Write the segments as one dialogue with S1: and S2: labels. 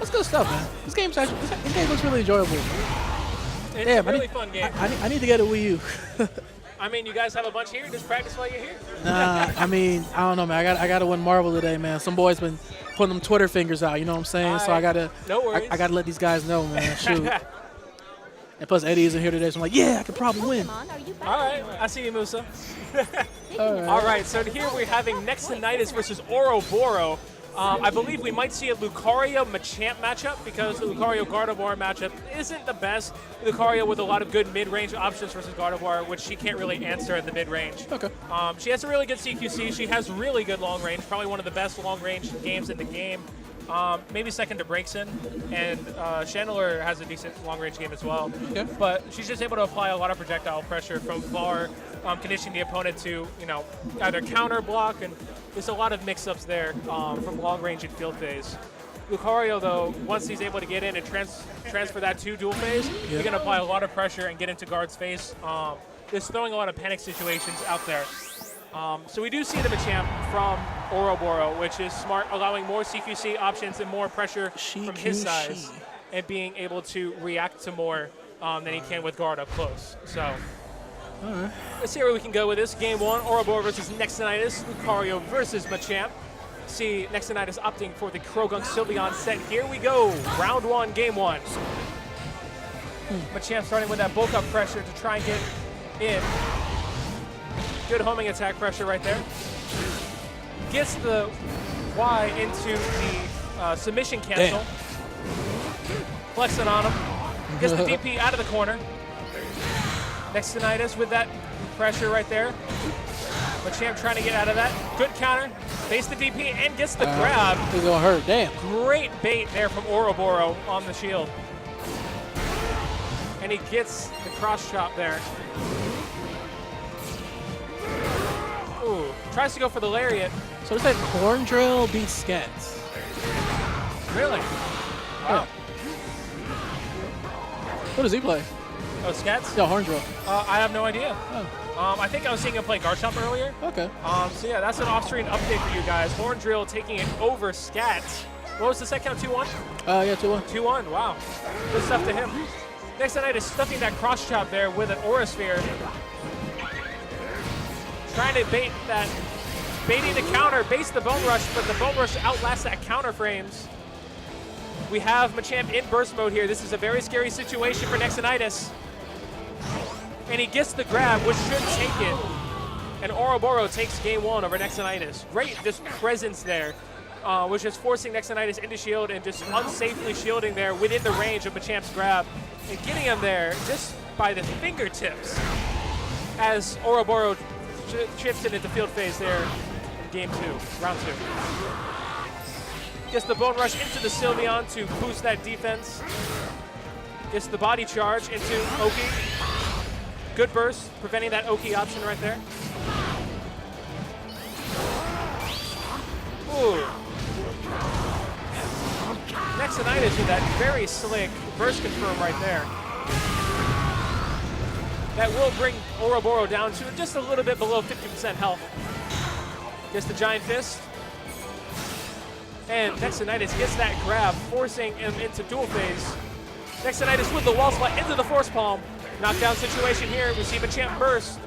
S1: That's good stuff, man. This game looks really enjoyable.
S2: It's a really fun game.
S1: I need to get a Wii U.
S2: I mean, you guys have a bunch here. Just practice while you're here.
S1: Nah, I mean, I don't know, man. I gotta win Marvel today, man. Some boys been putting them Twitter fingers out. You know what I'm saying? So I gotta.
S2: No worries.
S1: I gotta let these guys know, man. Shoot. And plus, Eddie isn't here today, so I'm like, yeah, I could probably win.
S2: All right, I see you, Musa.
S1: All
S2: right, so here we're having Nexinitus versus Ouroboro. I believe we might see a Lucario-Machamp matchup because the Lucario-Gardevoir matchup isn't the best. Lucario with a lot of good mid-range options versus Gardevoir, which she can't really answer at the mid-range.
S1: Okay.
S2: She has a really good CQC. She has really good long range, probably one of the best long-range games in the game. Maybe second to Breakson, and Chandler has a decent long-range game as well.
S1: Okay.
S2: But she's just able to apply a lot of projectile pressure from far, conditioning the opponent to, either counter block, and there's a lot of mix-ups there from long-range and field phase. Lucario, though, once he's able to get in and transfer that to dual phase, he can apply a lot of pressure and get into guard's face. Just throwing a lot of panic situations out there. So we do see the Machamp from Ouroboro, which is smart, allowing more CQC options and more pressure from his size, and being able to react to more than he can with guard up close. So let's see where we can go with this. Game 1, Ouroboro versus Nexinitus, Lucario versus Machamp. See Nexinitus opting for the Krogunk Sylveon set. Here we go, round 1, game 1. Machamp starting with that bulk up pressure to try and get in. Good homing attack pressure right there. Gets the Y into the submission cancel. Flexing on him. Gets the DP out of the corner. Nexinitus with that pressure right there. Machamp trying to get out of that. Good counter. Face the DP and gets the grab.
S1: It's gonna hurt, damn.
S2: Great bait there from Ouroboro on the shield. And he gets the cross chop there. Ooh, tries to go for the lariat.
S1: So it's like Horn Drill beats Skets.
S2: Really? Wow.
S1: What does he play?
S2: Oh, Skets?
S1: Yeah, Horn Drill.
S2: I have no idea.
S1: Oh.
S2: I think I was seeing him play Garchomp earlier.
S1: Okay.
S2: So yeah, that's an off-screen update for you guys. Horn Drill taking it over Skats. What was the set count, 2-1?
S1: Yeah, 2-1.
S2: 2-1, wow. Good stuff to him. Nexinitus stuffing that cross chop there with an Aura Sphere. Trying to bait that, baiting the counter, baits the Bone Rush, but the Bone Rush outlasts that counter frames. We have Machamp in burst mode here. This is a very scary situation for Nexinitus. And he gets the grab, which should take it. And Ouroboro takes game 1 over Nexinitus. Great just presence there, which is forcing Nexinitus into shield and just unsafely shielding there within the range of Machamp's grab. And getting him there just by the fingertips as Ouroboro chips it into field phase there in game 2, round 2. Gets the Bone Rush into the Sylveon to boost that defense. Gets the body charge into Oki. Good burst, preventing that Oki option right there. Ooh. Nexinitus with that very slick burst confirm right there. That will bring Ouroboro down to just a little bit below 50% health. Gets the Giant Fist. And Nexinitus gets that grab, forcing him into dual phase. Nexinitus with the wall slide into the Force Palm. Knockdown situation here. We see Machamp burst.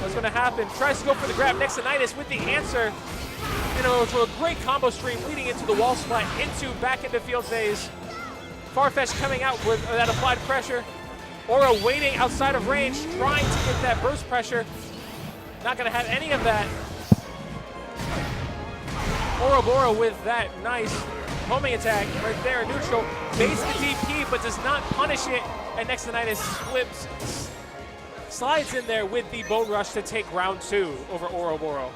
S2: What's going to happen? Tries to go for the grab. Nexinitus with the answer. To a great combo stream leading into the wall splat, back into field phase. Farfetch coming out with that applied pressure. Aura waiting outside of range, trying to get that burst pressure. Not going to have any of that. Ouroboro with that nice homing attack right there, neutral. Baits the DP, but does not punish it. And Nexinitus slides in there with the Bone Rush to take round 2 over Ouroboro.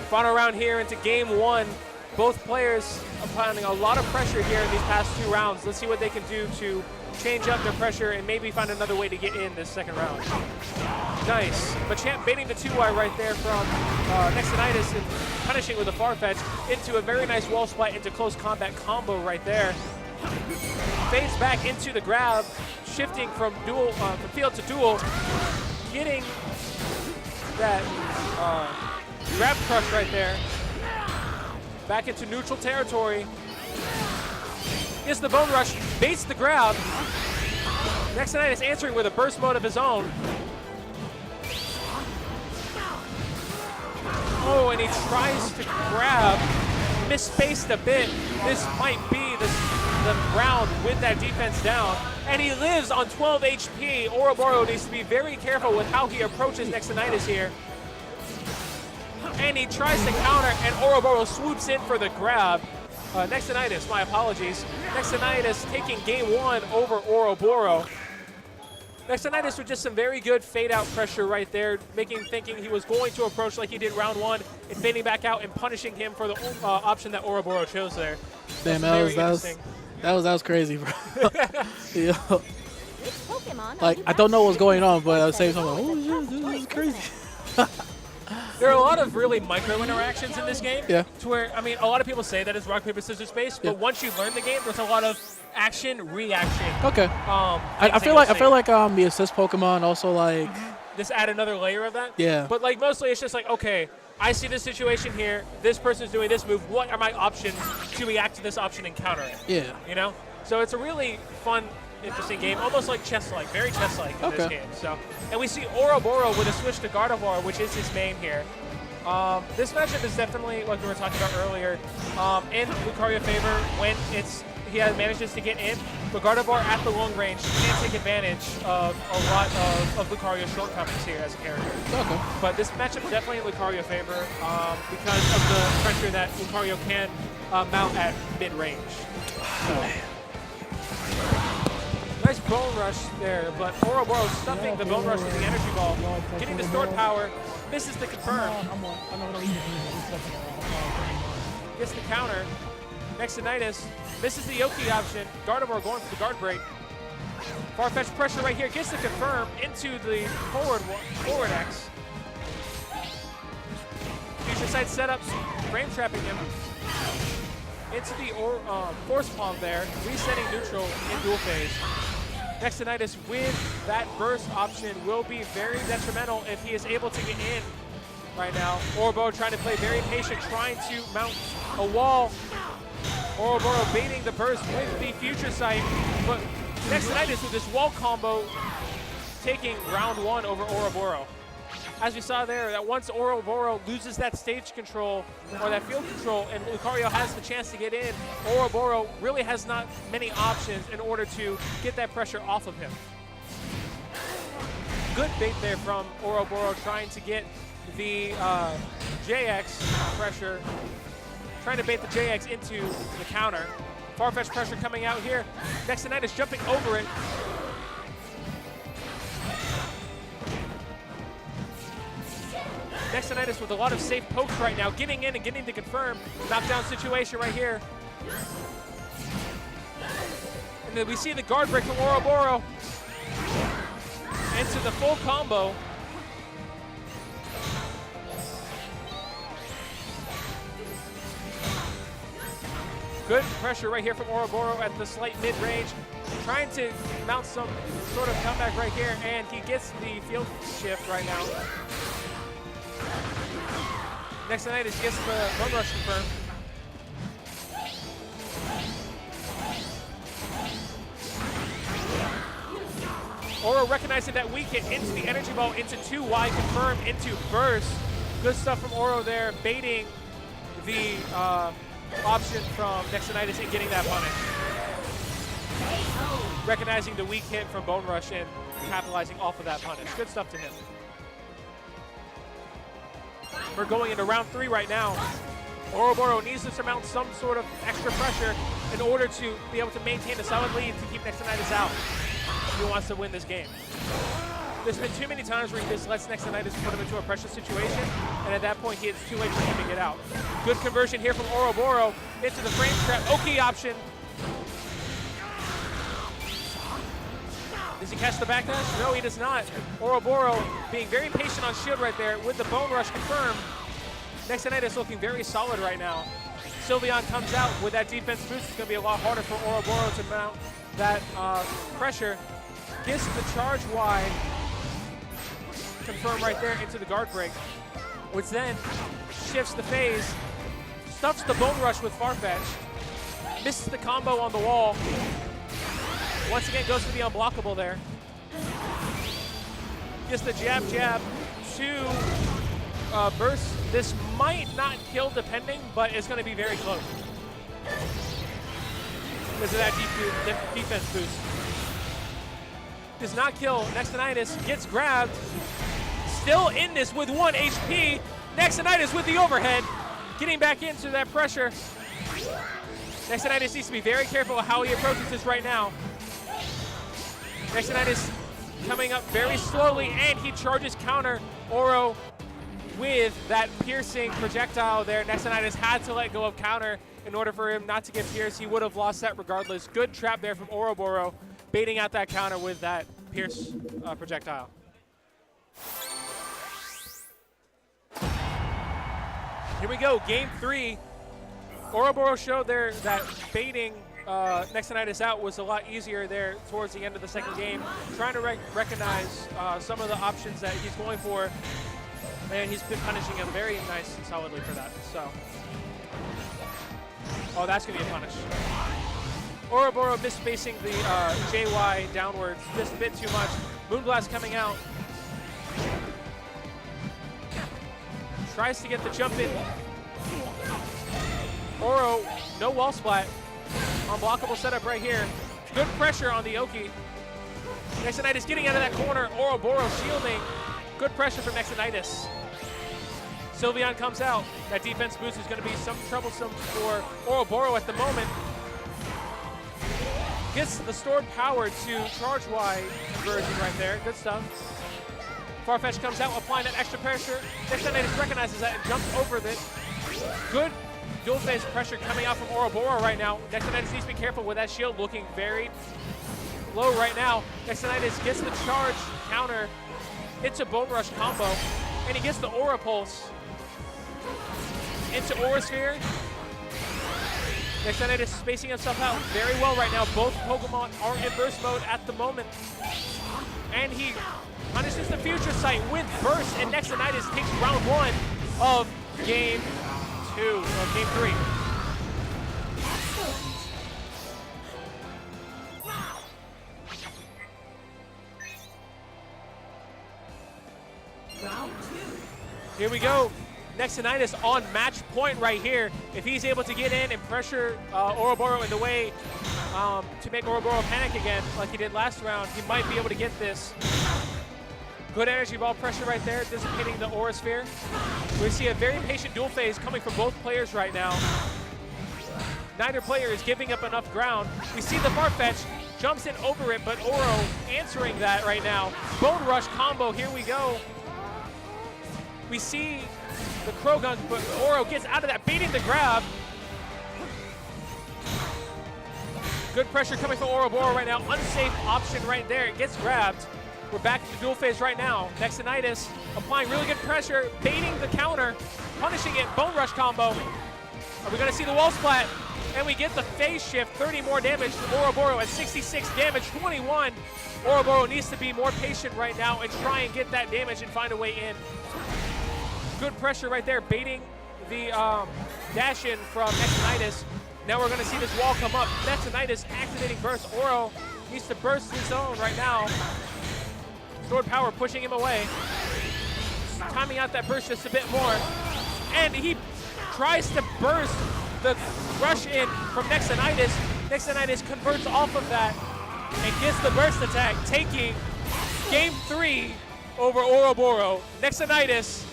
S2: Final round here into game 1. Both players applying a lot of pressure here in these past 2 rounds. Let's see what they can do to change up their pressure and maybe find another way to get in this second round. Nice. Machamp baiting the 2Y right there from Nexinitus and punishing with a Farfetch into a very nice wall splat into close combat combo right there. Fades back into the grab, shifting from field to dual, getting that grab crush right there. back into neutral territory. Gets the Bone Rush, baits the grab. Nexinitus answering with a burst mode of his own. Oh, and he tries to grab, misspaced a bit. This might be the round with that defense down. And he lives on 12 HP. Ouroboro needs to be very careful with how he approaches Nexinitus here. And he tries to counter, and Ouroboro swoops in for the grab. Nexinitus, my apologies. Nexinitus taking game 1 over Ouroboro. Nexinitus with just some very good fade-out pressure right there, thinking he was going to approach like he did round 1, and fading back out and punishing him for the option that Ouroboro chose there.
S1: Damn, that was crazy, bro. Yeah. Like, I don't know what's going on, but at the same time, like, oh, this is crazy.
S2: There are a lot of really micro interactions in this game.
S1: Yeah.
S2: To where, I mean, a lot of people say that it's rock, paper, scissors based, but once you learn the game, there's a lot of action, reaction.
S1: Okay. I feel like the assist Pokemon also like
S2: just add another layer of that.
S1: Yeah.
S2: But like mostly it's just like, okay, I see this situation here. This person's doing this move. What are my options to react to this option and counter it?
S1: Yeah.
S2: You know. So it's a really fun, interesting game, almost like chess-like, very chess-like in this game. So, and we see Ouroboro with a switch to Gardevoir, which is his main here. This matchup is definitely, like we were talking about earlier, in Lucario favor when he manages to get in, but Gardevoir at the long range can take advantage of a lot of Lucario's shortcomings here as a character.
S1: Okay. But
S2: this matchup definitely in Lucario favor because of the pressure that Lucario can mount at mid-range. So. Nice Bone Rush there, but Ouroboro stuffing the Bone Rush with the Energy Ball, getting the stored power, misses the confirm. Gets the counter. Nexinitus misses the Yoki option. Gardevoir going for the guard break. Far-fetched pressure right here, gets the confirm into the forward X. Future Sight setups, frame trapping him. Into the Force Palm there, resetting neutral in dual phase. Nexinitus with that burst option will be very detrimental if he is able to get in right now. Ouroboro trying to play very patient, trying to mount a wall. Ouroboro baiting the burst with the Future Sight, but Nexinitus with this wall combo taking round 1 over Ouroboro. As we saw there, that once Ouroboro loses that stage control or that field control and Lucario has the chance to get in, Ouroboro really has not many options in order to get that pressure off of him. Good bait there from Ouroboro trying to get the JX pressure, trying to bait the JX into the counter. Far-fetched pressure coming out here. Nexinitus jumping over it. Nexinitus with a lot of safe pokes right now, getting in and getting to confirm. Knockdown situation right here. And then we see the guard break from Ouroboro into the full combo. Good pressure right here from Ouroboro at the slight mid-range. Trying to mount some sort of comeback right here, and he gets the field shift right now. Nexinitus gets the Bone Rush confirmed. Oro recognizing that weak hit into the Energy Ball, into 2Y, confirmed into burst. Good stuff from Oro there, baiting the option from Nexinitus and getting that punish. Recognizing the weak hit from Bone Rush and capitalizing off of that punish. Good stuff to him. We're going into round 3 right now. Ouroboro needs to surmount some sort of extra pressure in order to be able to maintain a solid lead to keep Nexinitus out if he wants to win this game. There's been too many times where he just lets Nexinitus put him into a pressure situation, and at that point, it's too late for him to get out. Good conversion here from Ouroboro into the frame trap. Oki option. Does he catch the backdash? No, he does not. Ouroboro being very patient on shield right there with the Bone Rush confirmed. Nexinitus looking very solid right now. Sylveon comes out with that defense boost. It's going to be a lot harder for Ouroboro to mount that pressure. Gets the charge wide. Confirmed right there into the guard break, which then shifts the phase. stuffs the Bone Rush with Farfetch. Misses the combo on the wall. Once again, goes for the unblockable there. Gets the jab, jab to burst. This might not kill depending, but it's going to be very close. Because of that defense boost. Does not kill. Nexinitus gets grabbed. Still in this with 1 HP. Nexinitus with the overhead. Getting back into that pressure. Nexinitus needs to be very careful of how he approaches this right now. Nexinitus coming up very slowly, and he charges counter Oro with that piercing projectile there. Nexinitus had to let go of counter in order for him not to get pierced. He would have lost that regardless. Good trap there from Ouroboro, baiting out that counter with that pierce projectile. Here we go, game 3. Ouroboro showed there that baiting Nexinitus out was a lot easier there towards the end of the second game. Trying to recognize some of the options that he's going for, and he's been punishing him very nice and solidly for that. So, oh, that's gonna be a punish. Ouroboro misspacing the JY downwards just a bit too much. Moonblast coming out. Tries to get the jump in. Oro, no wall splat. Unblockable setup right here. Good pressure on the Oki. Nexinitus getting out of that corner. Ouroboro shielding. Good pressure from Nexinitus. Sylveon comes out. That defense boost is going to be some troublesome for Ouroboro at the moment. Gets the stored power to charge Y conversion right there. Good stuff. Farfetch comes out, applying that extra pressure. Nexinitus recognizes that and jumps over it. Good dual phase pressure coming out from Ouroboro right now. Nexinitus needs to be careful with that shield looking very low right now. Nexinitus gets the charge counter, hits a Bone Rush combo, and he gets the Aura Pulse into Aura Sphere. Nexinitus spacing himself out very well right now. Both Pokemon are in burst mode at the moment. And he punishes the Future Sight with burst, and Nexinitus takes round 1 of game 2, of game 3. Here we go. Nexinitus on match point right here. If he's able to get in and pressure Ouroboro in the way to make Ouroboro panic again like he did last round, he might be able to get this. Good energy ball pressure right there, dissipating the Aura Sphere. We see a very patient dual phase coming from both players right now. Neither player is giving up enough ground. We see the Farfetch, jumps in over it, but Oro answering that right now. Bone Rush combo, here we go. We see the Croagunk, but Oro gets out of that, beating the grab. Good pressure coming from Ouroboro right now. Unsafe option right there. It gets grabbed. We're back to the dual phase right now. Nexinitus applying really good pressure, baiting the counter, punishing it. Bone Rush combo. Are we going to see the wall splat? And we get the phase shift. 30 more damage to Ouroboro at 66 damage, 21. Ouroboro needs to be more patient right now and try and get that damage and find a way in. Good pressure right there, baiting the dash in from Nexinitus. Now we're going to see this wall come up. Nexinitus activating burst. Oro needs to burst his zone right now. Stored power pushing him away. Timing out that burst just a bit more. And he tries to burst the rush in from Nexinitus. Nexinitus converts off of that and gets the burst attack, taking game 3 over Ouroboro. Nexinitus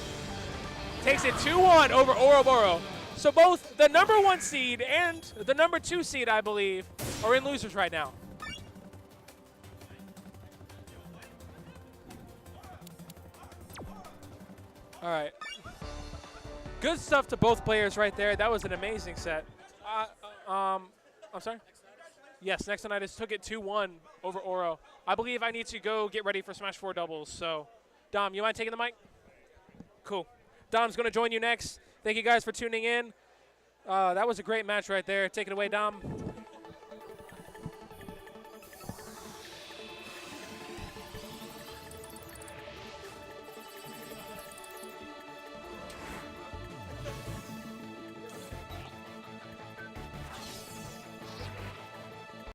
S2: takes it 2-1 over Ouroboro. So both the number 1 seed and the number 2 seed, I believe, are in losers right now. All right. Good stuff to both players right there. That was an amazing set. I'm sorry? Yes, Nexinitus took it 2-1 over Oro. I believe I need to go get ready for Smash 4 doubles. So, Dom, you mind taking the mic? Cool. Dom's going to join you next. Thank you guys for tuning in. That was a great match right there. Take it away, Dom.